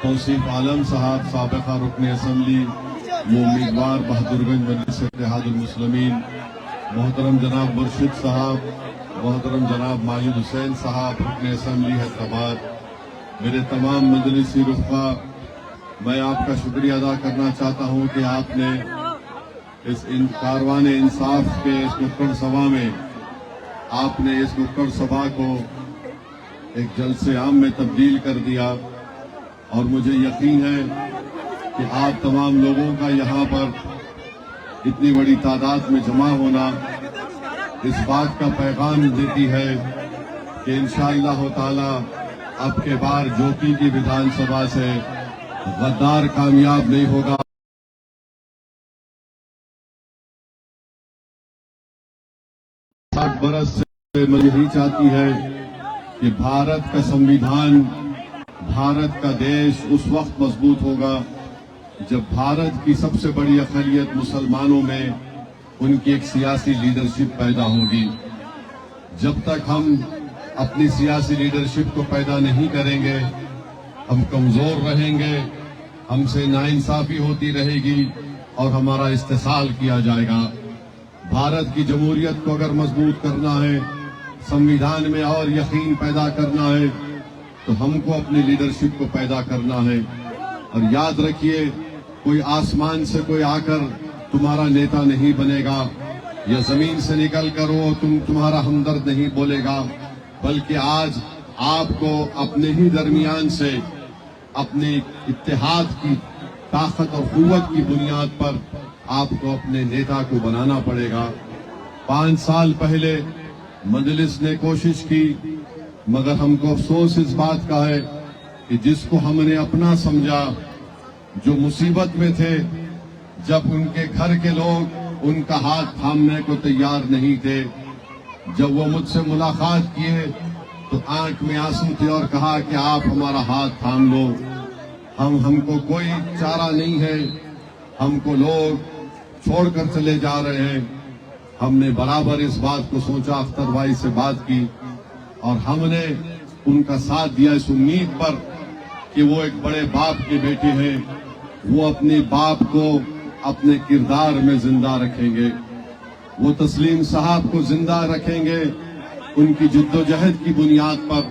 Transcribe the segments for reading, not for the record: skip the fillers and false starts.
توصیف عالم صاحب سابقہ رکن اسمبلی وہ امیدوار بہادرگنج مجلس اتحاد المسلمین، محترم جناب مرشد صاحب، محترم جناب ماجد حسین صاحب رکن اسمبلی حیدرآباد، میرے تمام مجلسی رفقا، میں آپ کا شکریہ ادا کرنا چاہتا ہوں کہ آپ نے اس کاروان انصاف کے اس نکڑ سبھا میں آپ نے اس نکڑ سبھا کو ایک جلسے عام میں تبدیل کر دیا، اور مجھے یقین ہے کہ آپ تمام لوگوں کا یہاں پر اتنی بڑی تعداد میں جمع ہونا اس بات کا پیغام دیتی ہے کہ انشاءاللہ تعالی اب کے بار جوکی کی ویدھان سبھا سے غدار کامیاب نہیں ہوگا۔ 60 برس سے میں یہی چاہتی ہے کہ بھارت کا سنویدھان، بھارت کا دیش اس وقت مضبوط ہوگا جب بھارت کی سب سے بڑی اقلیت مسلمانوں میں ان کی ایک سیاسی لیڈرشپ پیدا ہوگی۔ جب تک ہم اپنی سیاسی لیڈرشپ کو پیدا نہیں کریں گے، ہم کمزور رہیں گے، ہم سے ناانصافی ہوتی رہے گی اور ہمارا استحصال کیا جائے گا۔ بھارت کی جمہوریت کو اگر مضبوط کرنا ہے، سنویدھان میں اور یقین پیدا کرنا ہے، تو ہم کو اپنی لیڈرشپ کو پیدا کرنا ہے۔ اور یاد رکھیے، کوئی آسمان سے کوئی آ کر تمہارا نیتا نہیں بنے گا، یا زمین سے نکل کر وہ تمہارا ہمدرد نہیں بولے گا، بلکہ آج آپ کو اپنے ہی درمیان سے اپنے اتحاد کی طاقت اور قوت کی بنیاد پر آپ کو اپنے نیتا کو بنانا پڑے گا۔ 5 سال پہلے مجلس نے کوشش کی، مگر ہم کو افسوس اس بات کا ہے کہ جس کو ہم نے اپنا سمجھا، جو مصیبت میں تھے، جب ان کے گھر کے لوگ ان کا ہاتھ تھامنے کو تیار نہیں تھے، جب وہ مجھ سے ملاقات کیے تو آنکھ میں آنسو تھے اور کہا کہ آپ ہمارا ہاتھ تھام لو، ہم کو کوئی چارہ نہیں ہے، ہم کو لوگ چھوڑ کر چلے جا رہے ہیں۔ ہم نے برابر اس بات کو سوچا، اختر بھائی سے بات کی، اور ہم نے ان کا ساتھ دیا اس امید پر کہ وہ ایک بڑے باپ کے بیٹے ہیں، وہ اپنے باپ کو اپنے کردار میں زندہ رکھیں گے، وہ تسلیم صاحب کو زندہ رکھیں گے ان کی جد و جہد کی بنیاد پر۔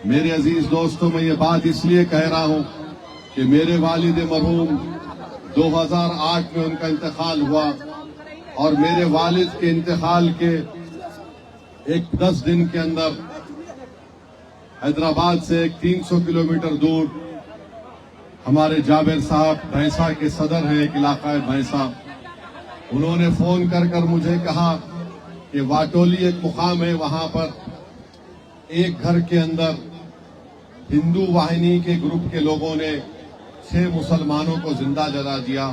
میرے عزیز دوستوں، میں یہ بات اس لیے کہہ رہا ہوں کہ میرے والد مرحوم 2008 میں ان کا انتقال ہوا، اور میرے والد کے انتقال کے 10 دن کے اندر حیدرآباد سے 300 کلومیٹر دور ہمارے جابر صاحب بھینسا کے صدر ہیں ایک علاقہ ہے بھینسا، انہوں نے فون کر مجھے کہا کہ واٹولی ایک مقام ہے، وہاں پر ایک گھر کے اندر ہندو واہنی کے گروپ کے لوگوں نے 6 مسلمانوں کو زندہ جلا دیا،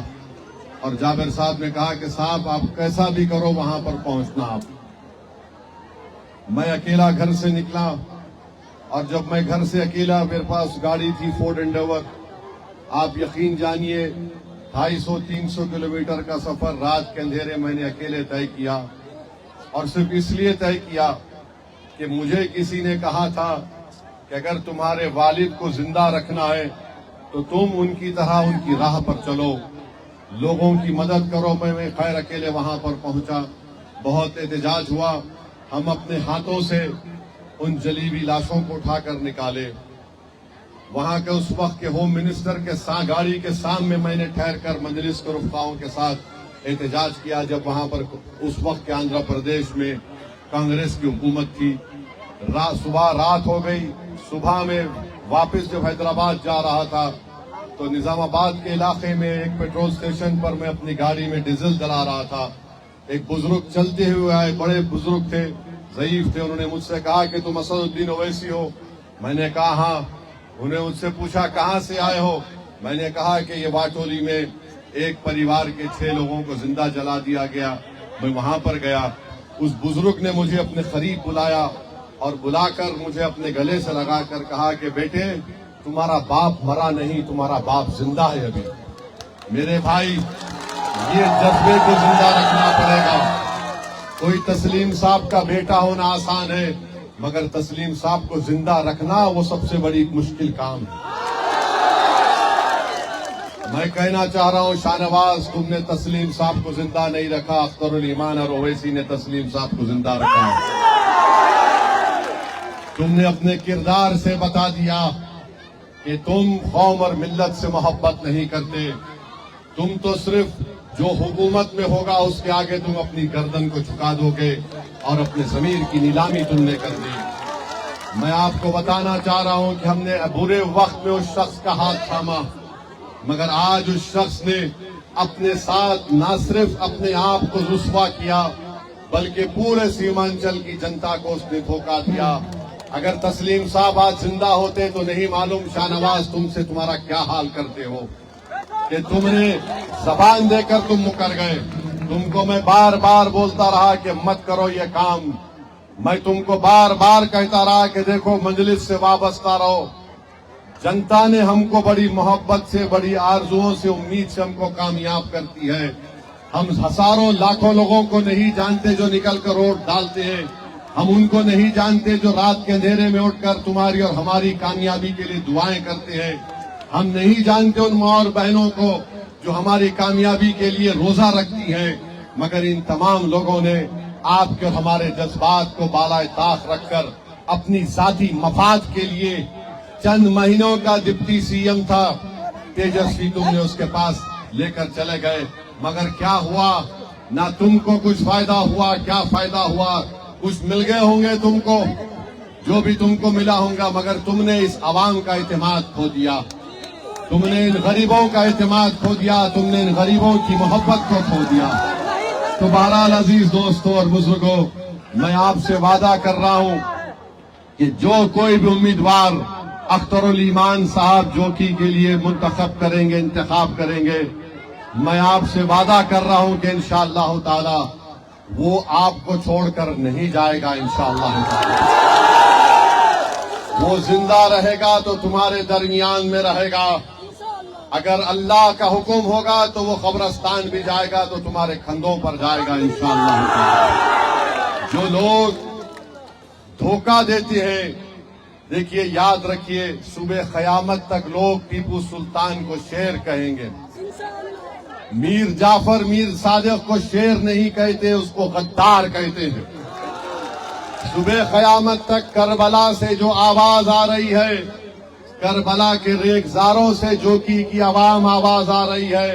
اور جابر صاحب نے کہا کہ صاحب آپ کیسا بھی کرو وہاں پر پہنچنا آپ۔ میں اکیلا گھر سے نکلا، اور جب میں گھر سے اکیلا، میرے پاس گاڑی تھی فورڈ انڈیور، آپ یقین جانیے 250-300 کلومیٹر کا سفر رات کے اندھیرے میں نے اکیلے طے کیا، اور صرف اس لیے طے کیا کہ مجھے کسی نے کہا تھا کہ اگر تمہارے والد کو زندہ رکھنا ہے تو تم ان کی طرح ان کی راہ پر چلو، لوگوں کی مدد کرو۔ میں خیر اکیلے وہاں پر پہنچا، بہت احتجاج ہوا، ہم اپنے ہاتھوں سے ان جلی ہوئی لاشوں کو اٹھا کر نکالے۔ وہاں کے اس وقت کے ہوم منسٹر کے گاڑی کے سامنے میں نے ٹھہر کر مجلس کے رفقاؤں کے ساتھ احتجاج کیا، جب وہاں پر اس وقت کے آندھرا پردیش میں کانگریس کی حکومت تھی۔ صبح رات ہو گئی، صبح میں واپس جب حیدرآباد جا رہا تھا تو نظام آباد کے علاقے میں ایک پیٹرول اسٹیشن پر میں اپنی گاڑی میں ڈیزل ڈلا رہا تھا، ایک بزرگ چلتے ہوئے آئے، بڑے بزرگ تھے، ضعیف تھے، انہوں نے مجھ سے کہا کہ تم اسد الدین اویسی ہو؟ میں نے کہا ہاں۔ انہیں مجھ سے پوچھا کہاں سے آئے ہو؟ میں نے کہا کہ یہ واٹولی میں ایک پریوار کے 6 لوگوں کو زندہ جلا دیا گیا، میں وہاں پر گیا۔ اس بزرگ نے مجھے اپنے قریب بلایا، اور بلا کر مجھے اپنے گلے سے لگا کر کہا کہ بیٹے تمہارا باپ مرا نہیں، تمہارا باپ زندہ ہے ابھی۔ میرے بھائی، یہ جذبے کو زندہ رکھنا پڑے گا۔ کوئی تسلیم صاحب کا بیٹا ہونا آسان ہے، مگر تسلیم صاحب کو زندہ رکھنا وہ سب سے بڑی مشکل کام ہے۔ میں کہنا چاہ رہا ہوں شاہنواز، تم نے تسلیم صاحب کو زندہ نہیں رکھا، اختر الایمان اور اویسی نے تسلیم صاحب کو زندہ رکھا۔ تم نے اپنے کردار سے بتا دیا کہ تم قوم اور ملت سے محبت نہیں کرتے، تم تو صرف جو حکومت میں ہوگا اس کے آگے تم اپنی گردن کو جھکا دو گے اور اپنے ضمیر کی نیلامی تم نے کر دی۔ میں آپ کو بتانا چاہ رہا ہوں کہ ہم نے برے وقت میں اس شخص کا ہاتھ تھاما، مگر آج اس شخص نے اپنے ساتھ نہ صرف اپنے آپ کو رسوا کیا بلکہ پورے سیمانچل کی جنتا کو اس نے دھوکہ دیا۔ اگر تسلیم صاحب آج زندہ ہوتے تو نہیں معلوم شاہنواز تم سے تمہارا کیا حال کرتے ہو کہ تم نے زبان دے کر تم مکر گئے۔ تم کو میں بار بار بولتا رہا کہ مت کرو یہ کام، میں تم کو بار بار کہتا رہا کہ دیکھو مجلس سے وابستہ رہو۔ جنتا نے ہم کو بڑی محبت سے، بڑی آرزوؤں سے، امید سے ہم کو کامیاب کرتی ہے۔ ہم ہزاروں لاکھوں لوگوں کو نہیں جانتے جو نکل کر ووٹ ڈالتے ہیں، ہم ان کو نہیں جانتے جو رات کے اندھیرے میں اٹھ کر تمہاری اور ہماری کامیابی کے لیے دعائیں کرتے ہیں، ہم نہیں جانتے ان ماں اور بہنوں کو جو ہماری کامیابی کے لیے روزہ رکھتی ہیں، مگر ان تمام لوگوں نے آپ کے اور ہمارے جذبات کو بالائے طاق رکھ کر اپنی ذاتی مفاد کے لیے چند مہینوں کا ڈپٹی سی ایم تھا تیجسوی، تم نے اس کے پاس لے کر چلے گئے، مگر کیا ہوا؟ نہ تم کو کچھ فائدہ ہوا، کیا فائدہ ہوا؟ کچھ مل گئے ہوں گے تم کو، جو بھی تم کو ملا ہوگا، مگر تم نے اس عوام کا اعتماد کھو دیا، تم نے ان غریبوں کا اعتماد کھو دیا، تم نے ان غریبوں کی محبت کو کھو دیا۔ تو بہرحال عزیز دوستوں اور بزرگوں، میں آپ سے وعدہ کر رہا ہوں کہ جو کوئی بھی امیدوار اختر الایمان صاحب جوکی کے لیے منتخب کریں گے، انتخاب کریں گے، میں آپ سے وعدہ کر رہا ہوں کہ انشاءاللہ تعالی وہ آپ کو چھوڑ کر نہیں جائے گا، انشاءاللہ تعالی وہ زندہ رہے گا تو تمہارے درمیان میں رہے گا۔ اگر اللہ کا حکم ہوگا تو وہ قبرستان بھی جائے گا تو تمہارے کندھوں پر جائے گا انشاءاللہ تعالی۔ جو لوگ دھوکہ دیتے ہیں، دیکھیے یاد رکھیے، صبح قیامت تک لوگ ٹیپو سلطان کو شیر کہیں گے، میر جعفر میر صادق کو شیر نہیں کہتے، اس کو غدار کہتے ہیں۔ صبح قیامت تک کربلا سے جو آواز آ رہی ہے، کربلا کے ریگزاروں سے جوکی کی عوام آواز آ رہی ہے،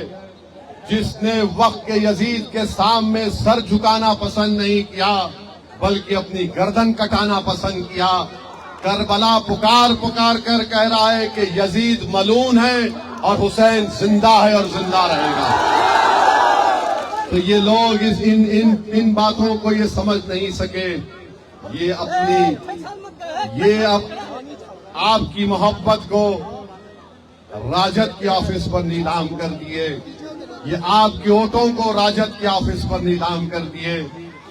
جس نے وقت کے یزید کے سامنے سر جھکانا پسند نہیں کیا بلکہ اپنی گردن کٹانا پسند کیا۔ کربلا پکار پکار کر کہہ رہا ہے کہ یزید ملعون ہے اور حسین زندہ ہے اور زندہ رہے گا۔ تو یہ لوگ ان باتوں کو یہ سمجھ نہیں سکے، یہ آپ کی محبت کو راجد کے آفس پر نیلام کر دیے، یہ آپ کے ووٹوں کو راجد کے آفس پر نیلام کر دیے۔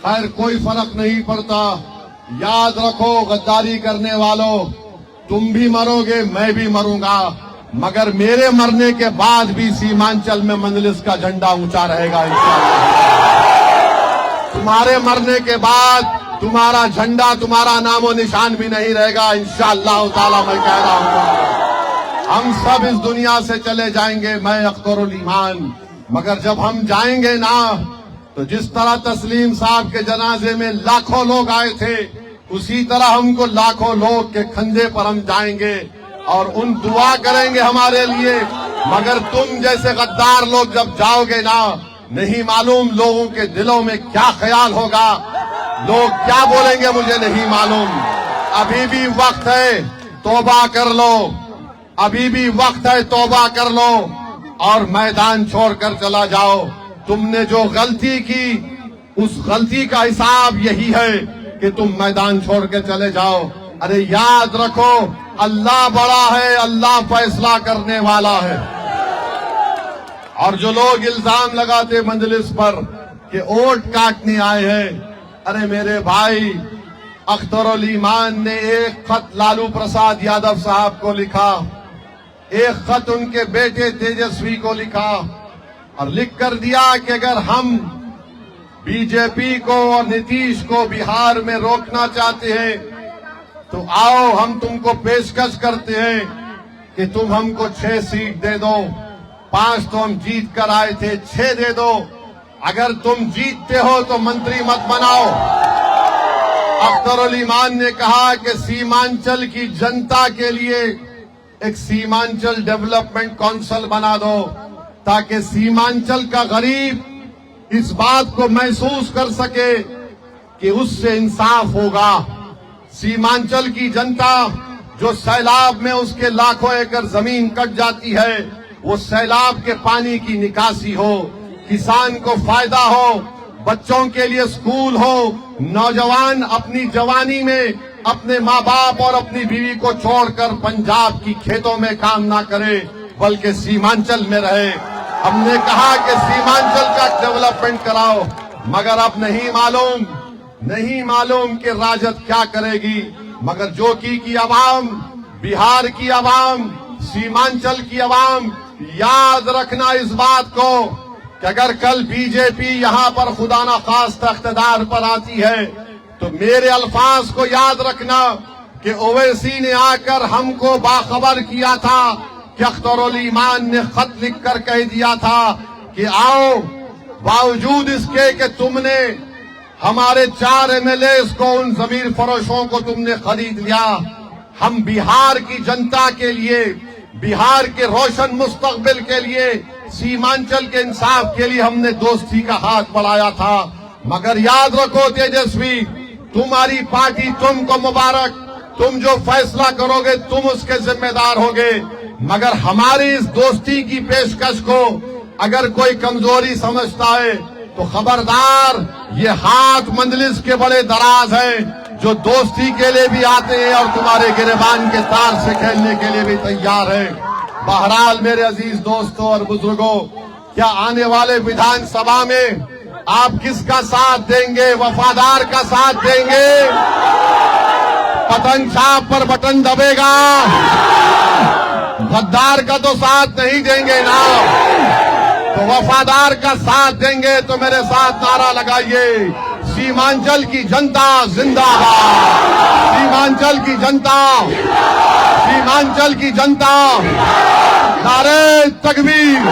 خیر کوئی فرق نہیں پڑتا، یاد رکھو غداری کرنے والوں، تم بھی مرو گے، میں بھی مروں گا، مگر میرے مرنے کے بعد بھی سیمانچل میں مجلس کا جھنڈا اونچا رہے گا انشاءاللہ۔ تمہارے مرنے کے بعد تمہارا جھنڈا، تمہارا نام و نشان بھی نہیں رہے گا انشاءاللہ تعالی۔ میں کہہ رہا ہوں ہم سب اس دنیا سے چلے جائیں گے، میں اختر الایمان، مگر جب ہم جائیں گے نا تو جس طرح تسلیم صاحب کے جنازے میں لاکھوں لوگ آئے تھے، اسی طرح ہم کو لاکھوں لوگ کے کندھے پر ہم جائیں گے اور ان دعا کریں گے ہمارے لیے، مگر تم جیسے غدار لوگ جب جاؤ گے نا، نہیں معلوم لوگوں کے دلوں میں کیا خیال ہوگا، لوگ کیا بولیں گے مجھے نہیں معلوم۔ ابھی بھی وقت ہے، توبہ کر لو، ابھی بھی وقت ہے، توبہ کر لو اور میدان چھوڑ کر چلا جاؤ۔ تم نے جو غلطی کی اس غلطی کا حساب یہی ہے کہ تم میدان چھوڑ کے چلے جاؤ۔ ارے یاد رکھو، اللہ بڑا ہے، اللہ فیصلہ کرنے والا ہے۔ اور جو لوگ الزام لگاتے مجلس پر کہ ووٹ کاٹنے آئے ہیں، ارے میرے بھائی، اختر الایمان نے ایک خط لالو پرساد یادو صاحب کو لکھا، ایک خط ان کے بیٹے تیجسوی کو لکھا اور لکھ کر دیا کہ اگر ہم بی جے پی کو اور نتیش کو بہار میں روکنا چاہتے ہیں تو آؤ ہم تم کو پیشکش کرتے ہیں کہ تم ہم کو 6 سیٹ دے دو، 5 تو ہم جیت کر آئے تھے، 6 دے دو۔ اگر تم جیتتے ہو تو منتری مت بناؤ۔ اختر علی مان نے کہا کہ سیمانچل کی جنتا کے لیے ایک سیمانچل ڈیولپمنٹ کونسل بنا دو، تاکہ سیمانچل کا غریب اس بات کو محسوس کر سکے کہ اس سے انصاف ہوگا۔ سیمانچل کی جنتا جو سیلاب میں اس کے لاکھوں ایکڑ زمین کٹ جاتی ہے، وہ سیلاب کے پانی کی نکاسی ہو، کسان کو فائدہ ہو، بچوں کے لیے سکول ہو، نوجوان اپنی جوانی میں اپنے ماں باپ اور اپنی بیوی کو چھوڑ کر پنجاب کی کھیتوں میں کام نہ کرے بلکہ سیمانچل میں رہے۔ ہم نے کہا کہ سیمانچل کا ڈیولپمنٹ کراؤ، مگر اب نہیں معلوم کہ راجد کیا کرے گی، مگر جو کی عوام، بہار کی عوام، سیمانچل کی عوام یاد رکھنا اس بات کو کہ اگر کل بی جے پی یہاں پر خدا نخواستہ اقتدار پر آتی ہے تو میرے الفاظ کو یاد رکھنا کہ اویسی نے آ کر ہم کو باخبر کیا تھا کہ اختر علی مان نے خط لکھ کر کہہ دیا تھا کہ آؤ، باوجود اس کے کہ تم نے ہمارے 4 MLAs کو، ان ضمیر فروشوں کو تم نے خرید لیا، ہم بہار کی جنتا کے لیے، بہار کے روشن مستقبل کے لیے، سیمانچل کے انصاف کے لیے ہم نے دوستی کا ہاتھ بڑھایا تھا۔ مگر یاد رکھو تیجسوی، تمہاری پارٹی تم کو مبارک، تم جو فیصلہ کرو گے تم اس کے ذمہ دار ہوگے، مگر ہماری اس دوستی کی پیشکش کو اگر کوئی کمزوری سمجھتا ہے تو خبردار، یہ ہاتھ مجلس کے بڑے دراز ہیں جو دوستی کے لیے بھی آتے ہیں اور تمہارے گریبان کے تار سے کھیلنے کے لیے بھی تیار ہیں۔ بہرحال میرے عزیز دوستوں اور بزرگوں، کیا آنے والے ویدھان سبھا میں آپ کس کا ساتھ دیں گے؟ وفادار کا ساتھ دیں گے؟ پتنگ چھاپ پر بٹن دبے گا؟ غدار کا تو ساتھ نہیں دیں گے نا؟ تو وفادار کا ساتھ دیں گے تو میرے ساتھ نعرہ لگائیے، سیمانچل کی جنتا زندہ باد، سیمانچل کی جنتا، سیمانچل کی جنتا، نعرہ تکبیر۔